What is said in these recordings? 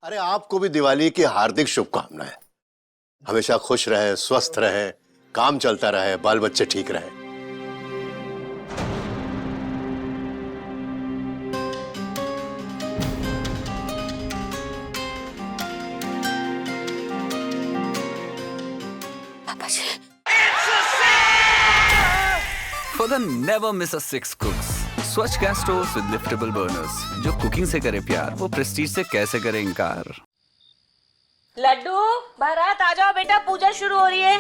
अरे आपको भी दिवाली की हार्दिक शुभकामनाएं। हमेशा खुश रहे, स्वस्थ रहे, काम चलता रहे, बाल बच्चे ठीक रहे। पापा जी। For the never miss a six cooks. स्वच्छ gas stoves with liftable burners. जो कुकिंग से करे प्यार, वो प्रेस्टीज से कैसे करे इनकार। लड्डू बारात आ जाओ बेटा, पूजा शुरू हो रही है।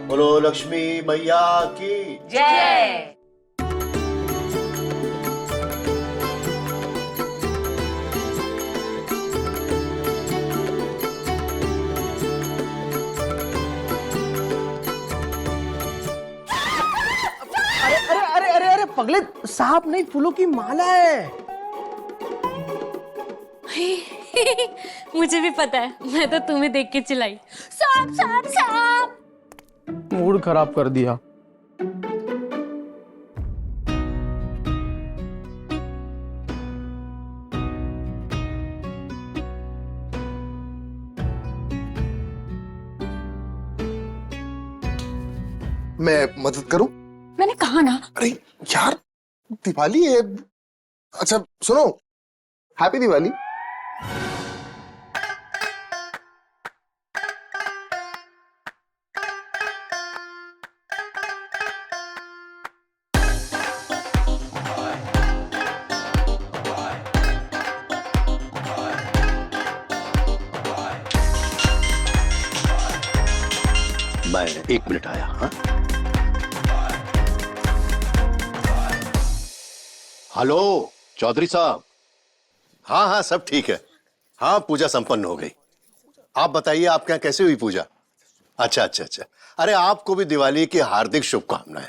बोलो लक्ष्मी मैया की जय। अरे पगले, सांप नहीं, फूलों की माला है। मुझे भी पता है, मैं तो तुम्हें देख के चिल्लाई, सांप सांप सांप। मूड खराब कर दिया। मैं मदद करूं? मैंने कहा ना। अरे यार, दिवाली है। अच्छा सुनो, हैप्पी दिवाली। मैं 1 मिनट आया। हाँ हेलो चौधरी साहब। हाँ हाँ सब ठीक है। हाँ पूजा संपन्न हो गई। आप बताइए आपके यहाँ कैसे हुई पूजा? अच्छा अच्छा अच्छा। अरे आपको भी दिवाली की हार्दिक शुभकामनाएं।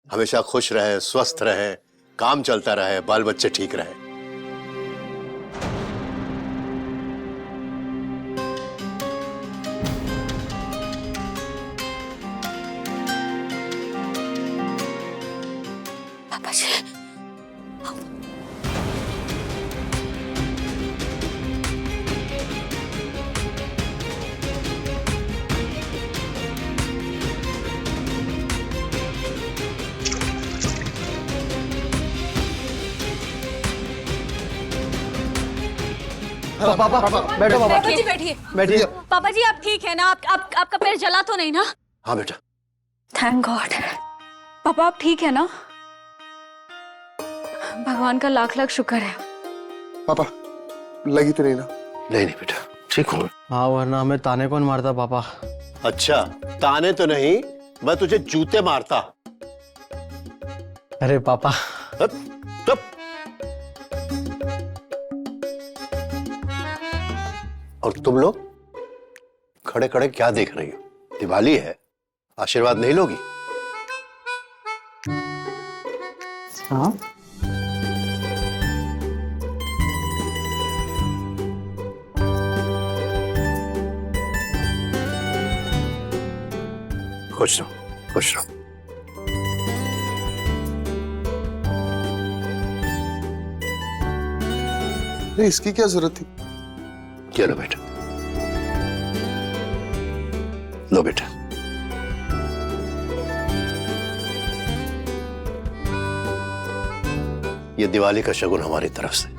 हमेशा खुश रहे, स्वस्थ रहे, काम चलता रहे, बाल बच्चे ठीक रहे। पापा जी। पापा बैठो। पापा जी बैठिए। बैठिए। पापा जी आप ठीक है ना? आपका पैर जला तो नहीं ना? हाँ बेटा। Thank God. पापा आप ठीक है ना? भगवान का लाख लाख शुक्र है। पापा लगी तो नहीं ना? नहीं नहीं बेटा ठीक हूँ। हाँ, वरना हमें ताने कौन मारता पापा? अच्छा ताने तो नहीं, मैं तुझे जूते मारता। अरे पापा। तब और तुम लोग खड़े खड़े क्या देख रही हो? दिवाली है, आशीर्वाद नहीं लोगी? हाँ खुश रहो, खुश रहो। नहीं, इसकी क्या जरूरत थी? चलो बेटा, लो बेटा। ये दिवाली का शगुन हमारी तरफ से।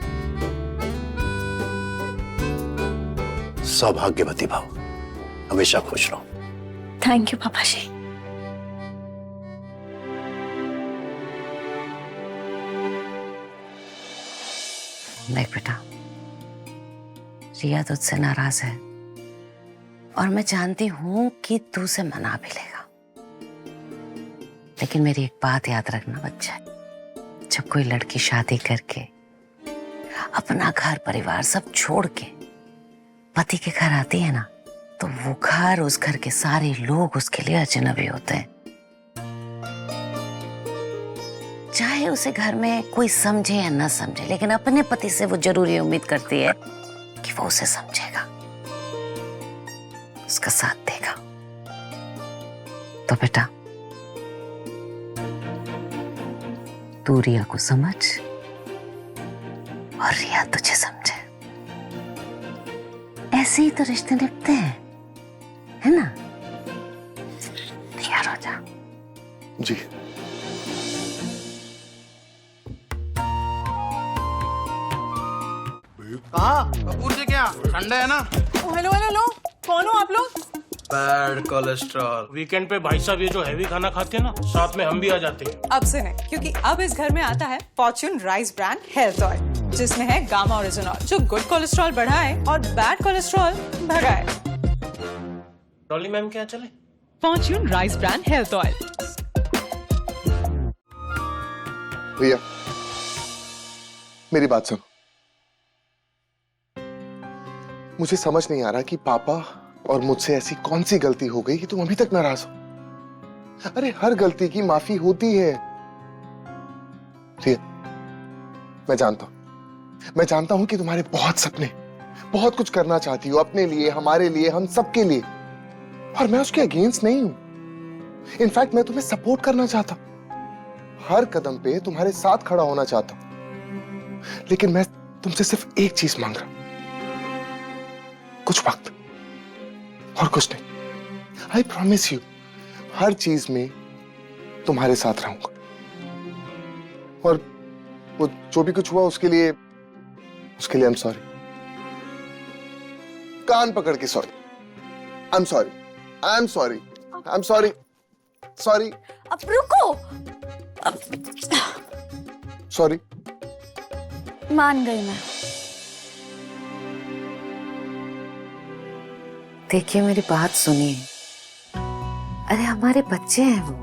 सौभाग्यवती भाव, हमेशा खुश रहो। थैंक यू पापा जी। देख बेटा, रिया तुझसे नाराज है और मैं जानती हूं कि तू उसे मना भी लेगा, लेकिन मेरी एक बात याद रखना बच्चा, जब कोई लड़की शादी करके अपना घर परिवार सब छोड़ के पति के घर आती है ना, तो वो घर, उस घर के सारे लोग उसके लिए अजनबी होते हैं। चाहे उसे घर में कोई समझे या ना समझे, लेकिन अपने पति से वो जरूर ये उम्मीद करती है कि वो उसे समझेगा, उसका साथ देगा। तो बेटा तू रिया को समझ और रिया तुझे समझे। ऐसे ही तो रिश्ते निभते हैं, है ना? तैयार हो जा। जी। कपूर जी क्या ठंडा है ना? हेलो हेलो हेलो, कौन हो आप लोग? Bad cholesterol. वीकेंड पे भाई साहब ये जो हैवी खाना खाते हैं ना, साथ में हम भी आ जाते हैं। अब से नहीं, क्योंकि अब इस घर में आता है Fortune rice brand health oil, जिसमें है गामा ओरिजिनॉल, जो गुड कोलेस्ट्रॉल बढ़ाए और बैड कोलेस्ट्रॉल भगाए। डॉली मैम क्या चले? Fortune rice brand health oil. भैया मेरी बात सुनो। मुझे समझ नहीं आ रहा कि पापा और मुझसे ऐसी कौन सी गलती हो गई कि तुम अभी तक नाराज हो। अरे हर गलती की माफी होती है। रिया, मैं जानता हूं कि तुम्हारे बहुत सपने, बहुत कुछ करना चाहती हो अपने लिए, हमारे लिए, हम सबके लिए, और मैं उसके अगेंस्ट नहीं हूं। इनफैक्ट मैं तुम्हें सपोर्ट करना चाहता हूं, हर कदम पे तुम्हारे साथ खड़ा होना चाहता हूं। लेकिन मैं तुमसे सिर्फ एक चीज मांग रहा हूं, कुछ वक्त और कुछ नहीं। आई प्रॉमिस यू, हर चीज में तुम्हारे साथ रहूंगा, और वो जो भी कुछ हुआ उसके लिए आई एम सॉरी। कान पकड़ के sorry. I am sorry, I am sorry, I am sorry, sorry. अब रुको। सॉरी। मान गई मैं। देखिए मेरी बात सुनिए। अरे हमारे बच्चे हैं वो।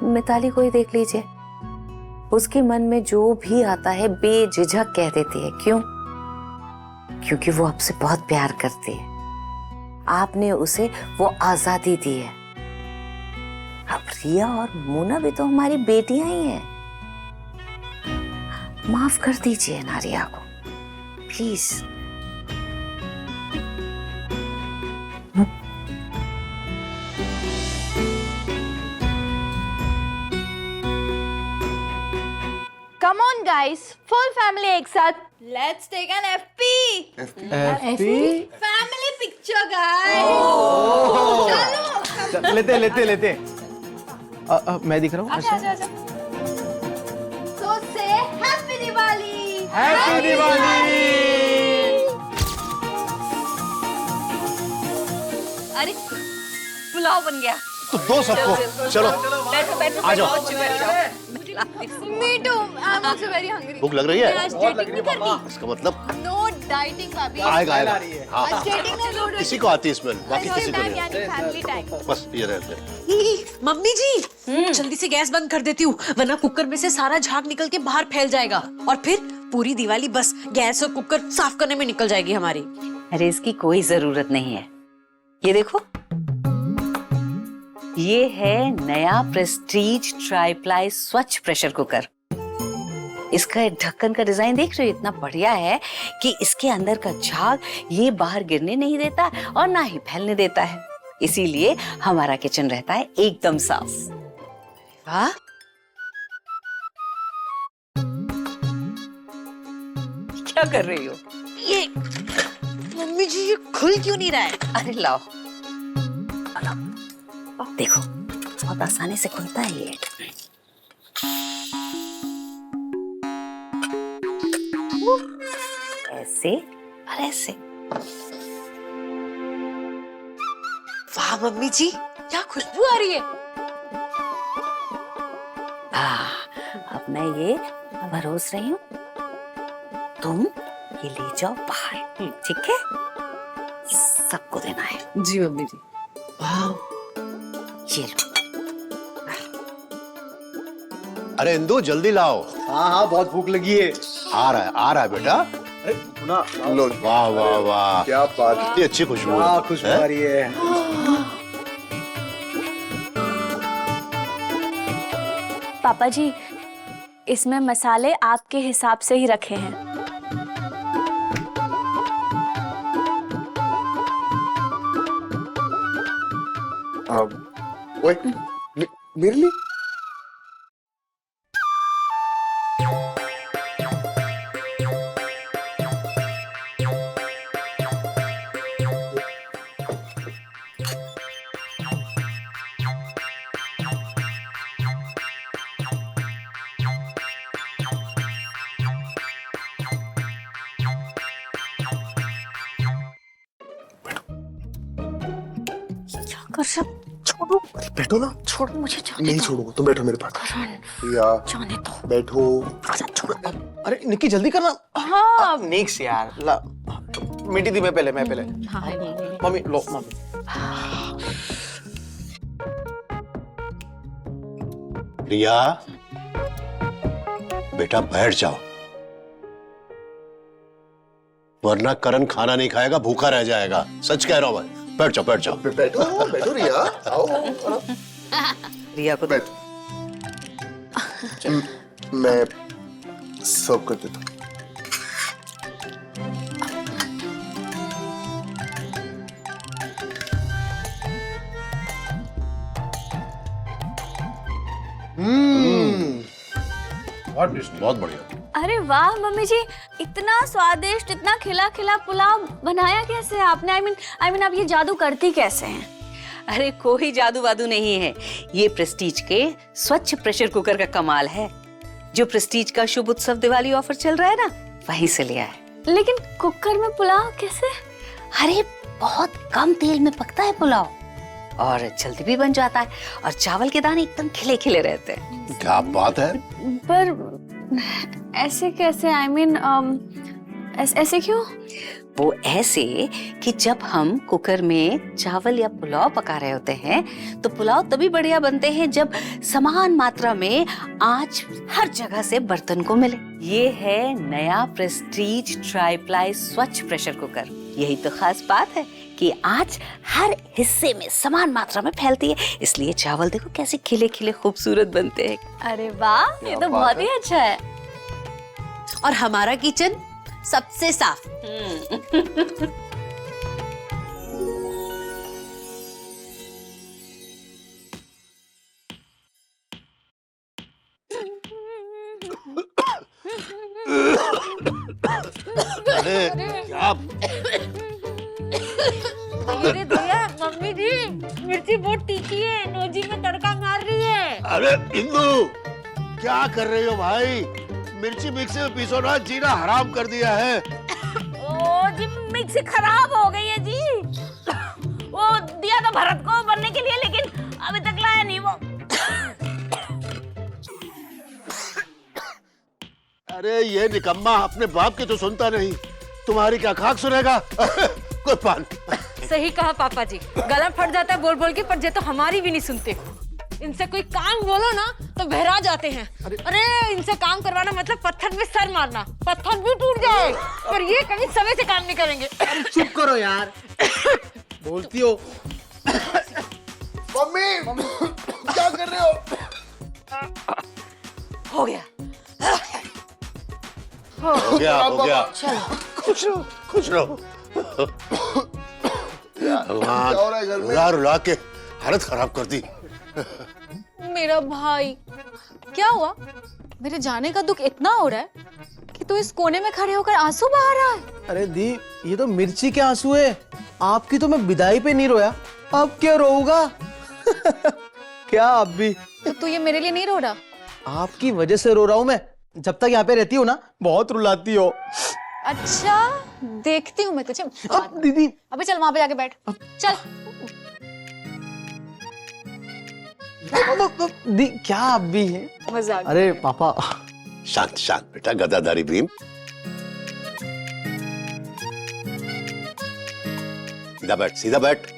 मिताली को ही देख लीजिए, उसके मन में जो भी आता है बेझिझक कह देती है। क्यों? क्योंकि वो आपसे बहुत प्यार करती है। आपने उसे वो आजादी दी है। अब रिया और मोना भी तो हमारी बेटियां ही हैं। माफ कर दीजिए ना रिया को, please. Come on guys, full family एक साथ। Let's take an FP. Family picture guys. चलो लेते। मैं दिख रहा हूँ। आजा। तो से हैप्पी दिवाली। हैप्पी दिवाली। अरे पुलाव बन गया। तो दो सबको। चलो आ जाओ। Me too, I am also very hungry. भूख लग रही है? आज डेटिंग नहीं करनी। इसका मतलब नो डाइटिंग भाभी। आएगा। हाँ, आज डेटिंग में नो किसी को आती है स्मेल, बाकी किसी को नहीं। यानी फैमिली टाइम। बस ये रहते हैं। मम्मी जी, जल्दी से गैस बंद कर देती हूँ, वरना कुकर में से सारा झाग निकल के बाहर फैल जाएगा, और फिर पूरी दिवाली बस गैस और कुकर साफ करने में निकल जाएगी हमारी। अरे इसकी कोई जरूरत नहीं है। ये देखो, ये है नया प्रेस्टीज ट्राइप्लाई स्वच्छ प्रेशर कुकर। इसका ढक्कन का डिजाइन देख रहे हो, इतना बढ़िया है कि इसके अंदर का झाग ये बाहर गिरने नहीं देता और ना ही फैलने देता है। इसीलिए हमारा किचन रहता है एकदम साफ। वाह, क्या कर रही हो? ये मम्मी जी, ये खुल क्यों नहीं रहा है? अरे लाओ, देखो बहुत आसानी से खुलता है ये। ऐसे और ऐसे। वाह मम्मी जी, क्या खुशबू आ रही है। अब मैं ये परोस रही हूँ, तुम ये ले जाओ बाहर, ठीक है? सबको देना है। जी मम्मी जी। वाह, ये लो। अरे इंदु जल्दी लाओ। हाँ बहुत भूख लगी है। आ रहा है बेटा। ना लो। वाह वाह वाह, क्या बात। कितनी अच्छी खुशबू है। हाँ खुशबू आ रही है। पापा जी, इसमें मसाले आपके हिसाब से ही रखे हैं। ओए, मेरे लिए? सब छोड़ो, बैठो ना। छोड़ो मुझे, जाने नहीं दो। छोड़ूंगा, तुम बैठो मेरे पास। रिया जाने दो। बैठो। अरे निक्की जल्दी करना। हाँ नेक्स्ट यार ला, मिट्टी दी मैं पहले। मम्मी लो मम्मी। रिया बेटा बैठ जाओ, वरना करण खाना नहीं खाएगा, भूखा रह जाएगा। सच कह रहा हूं मैं। बैठ जाओ, बैठ जाओ। बैठो बैठो रिया, आओ। रिया को बैठ। मैं सर्व कर देता हूँ। बहुत बढ़िया। अरे वाह मम्मी जी, इतना स्वादिष्ट, इतना खिला खिला पुलाव बनाया कैसे आपने? आई मीन आप ये जादू करती कैसे हैं? अरे कोई जादू वादू नहीं है, ये प्रेस्टीज के स्वच्छ प्रेशर कुकर का कमाल है। जो प्रेस्टीज का शुभ उत्सव दिवाली ऑफर चल रहा है ना, वहीं से लिया है। लेकिन कुकर में पुलाव कैसे? अरे बहुत कम तेल में पकता है पुलाव और जल्दी भी बन जाता है, और चावल के दाने एकदम खिले खिले रहते हैं। क्या बात है। पर ऐसे कैसे? आई मीन ऐसे क्यों? वो ऐसे कि जब हम कुकर में चावल या पुलाव पका रहे होते हैं तो पुलाव तभी बढ़िया बनते हैं जब समान मात्रा में आंच हर जगह से बर्तन को मिले। ये है नया प्रेस्टीज ट्राइप्लाई स्वच्छ प्रेशर कुकर। यही तो खास बात है कि आंच हर हिस्से में समान मात्रा में फैलती है, इसलिए चावल देखो कैसे खिले खिले खूबसूरत बनते हैं। अरे वाह, ये तो बहुत ही अच्छा है। और हमारा किचन सबसे साफ। अरे क्या अरे भैया, मम्मी जी मिर्ची बहुत तीखी है, नोजी में तड़का मार रही है। अरे इंदु, क्या कर रही हो भाई? मिर्ची मिक्सी में पीसो ना, जीना हराम कर दिया है। ओ जी, मिक्सी खराब हो गई है जी। वो दिया था भरत को बनने के लिए, लेकिन अभी तक लाया नहीं वो। अरे ये निकम्मा अपने बाप की तो सुनता नहीं, तुम्हारी क्या खाक सुनेगा। कोई पानी। सही कहा पापा जी, गला फट जाता है बोल बोल के, पर ये तो हमारी भी नहीं सुनते। इनसे कोई काम बोलो ना तो बहरा जाते हैं। अरे इनसे काम करवाना मतलब पत्थर में सर मारना, पत्थर भी टूट जाए, पर ये कभी समय से काम नहीं करेंगे। चुप करो यार। बोलती हो। मम्मी क्या कर रहे हो? हो गया। हो गया, हो गया। खुश रहो, खुश रहो। क्या हो रहा है घर में? रुला रुला के हालत खराब कर दी। मेरा भाई, क्या हुआ? मेरे जाने का दुख इतना हो रहा है कि तू इस कोने में खड़े होकर आंसू बहा रहा है। अरे दी, ये तो मिर्ची के आंसू है। आपकी तो मैं विदाई पे नहीं रोया, अब क्या रोऊंगा? क्या आप भी? तो तू ये मेरे लिए नहीं रो रहा? आपकी वजह से रो रहा हूँ मैं। जब तक यहाँ पे रहती हो ना, बहुत रुलाती हो। अच्छा, देखती हूँ मैं तुझे। अब दीदी, अबे चल वहां पे जाके बैठ। चल। दी क्या आप भी है? मजाक। अरे पापा। शांत शांत बेटा, गदाधारी भीम। सीधा बैठ, सीधा बैठ।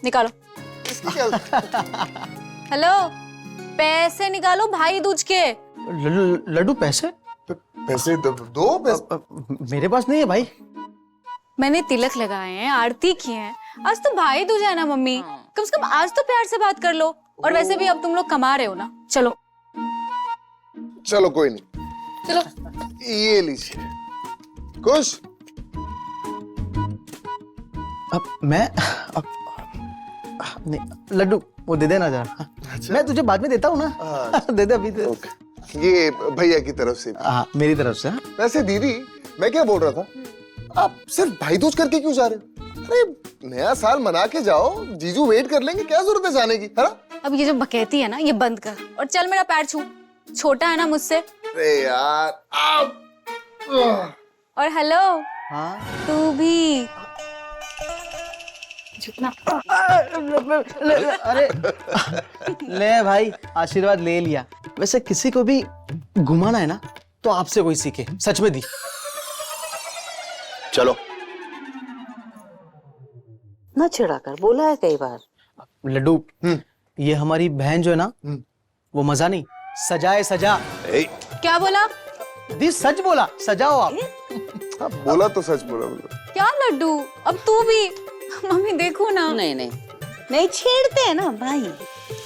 निकालो। हेलो, पैसे निकालो भाई दूज के। लड्डू पैसे? पैसे दो पैसे। मेरे पास नहीं है भाई। मैंने तिलक लगाए हैं, आरती की है। आज तो भाई दूज है ना मम्मी, कम से कम आज तो प्यार से बात कर लो। और वैसे भी अब तुम लोग कमा रहे हो ना, चलो। चलो कोई नहीं, चलो। ये लीजिए। खुश? अब मैं नहीं, लड्डू वो दे देना जरा। अच्छा। मैं तुझे बाद में देता हूँ ना। दे दे अभी दे। ये भैया की तरफ से। हाँ, मेरी तरफ से। वैसे दीदी, मैं क्या बोल रहा था, आप सिर्फ भाई दूज करके क्यों जा रहे हो? अरे नया साल मना के जाओ, जीजू वेट कर लेंगे, क्या जरूरत है जाने की, है ना? अब ये जो बकैती है ना, ये बंद कर और चल मेरा पैर छू। छोटा है ना मुझसे। अरे यार आप और हेलो, हाँ तू भी। अरे ले भाई, आशीर्वाद ले लिया। वैसे किसी को भी घुमाना है ना तो आपसे कोई सीखे, सच में दी। चलो। ना चिढ़ाकर बोला है कई बार। लड्डू, ये हमारी बहन जो है ना, वो मजा नहीं, सजा है सजा। क्या बोला? दी सच बोला, सजाओ आप। बोला तो सच बोला। क्या लड्डू, अब तू भी। मम्मी देखो ना। नहीं नहीं नहीं, छेड़ते हैं ना भाई।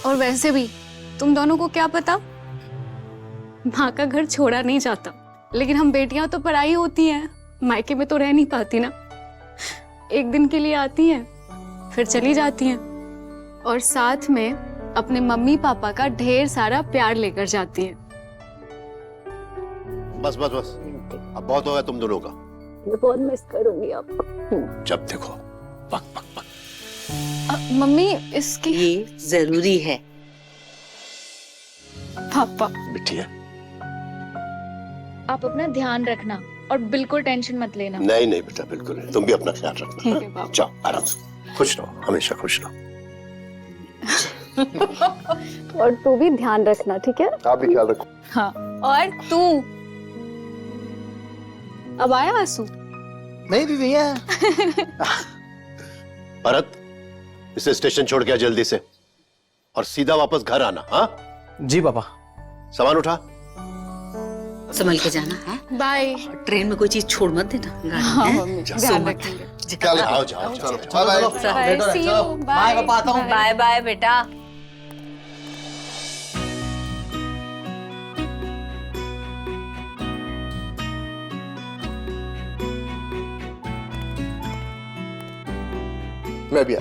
और वैसे भी तुम दोनों को क्या पता, माँ का घर छोड़ा नहीं जाता, लेकिन हम बेटियां तो पराई होती हैं, मायके में तो रह नहीं पाती ना। एक दिन के लिए आती हैं, फिर चली जाती हैं, और साथ में अपने मम्मी पापा का ढेर सारा प्यार लेकर जाती हैं। बस बस बस, अब बहुत हो गया तुम दोनों का। मैं बहुत मिस करूंगी आप। जब देखो पक पक पक। मम्मी इसकी ये जरूरी है। पापा, मिठी है। आप अपना ध्यान रखना और बिल्कुल टेंशन मत लेना। नहीं नहीं बेटा, बिल्कुल नहीं, तुम भी अपना ख्याल रखना। ठीक है पापा। जाओ आराम से, खुश रहो, हमेशा खुश रहो। और तू भी ध्यान रखना, ठीक है? आप भी ख्याल रखो। हाँ, और तू। अब आया आंसू? नहीं दीदी है। भरत, इसे स्टेशन छोड़ के आ जल्दी से, और सीधा वापस घर आना। हाँ जी पापा। सामान उठा। संभल के जाना है। बाय। ट्रेन में कोई चीज छोड़ मत देना गाड़ी हाँ में। मम्मी, सो ध्यान मत। रखेंगे। चलो आओ जाओ, चलो bye bye. Bye, see you, bye bye, पापा, आता हूँ। bye। बाय बाय बेटा। मैं भी आ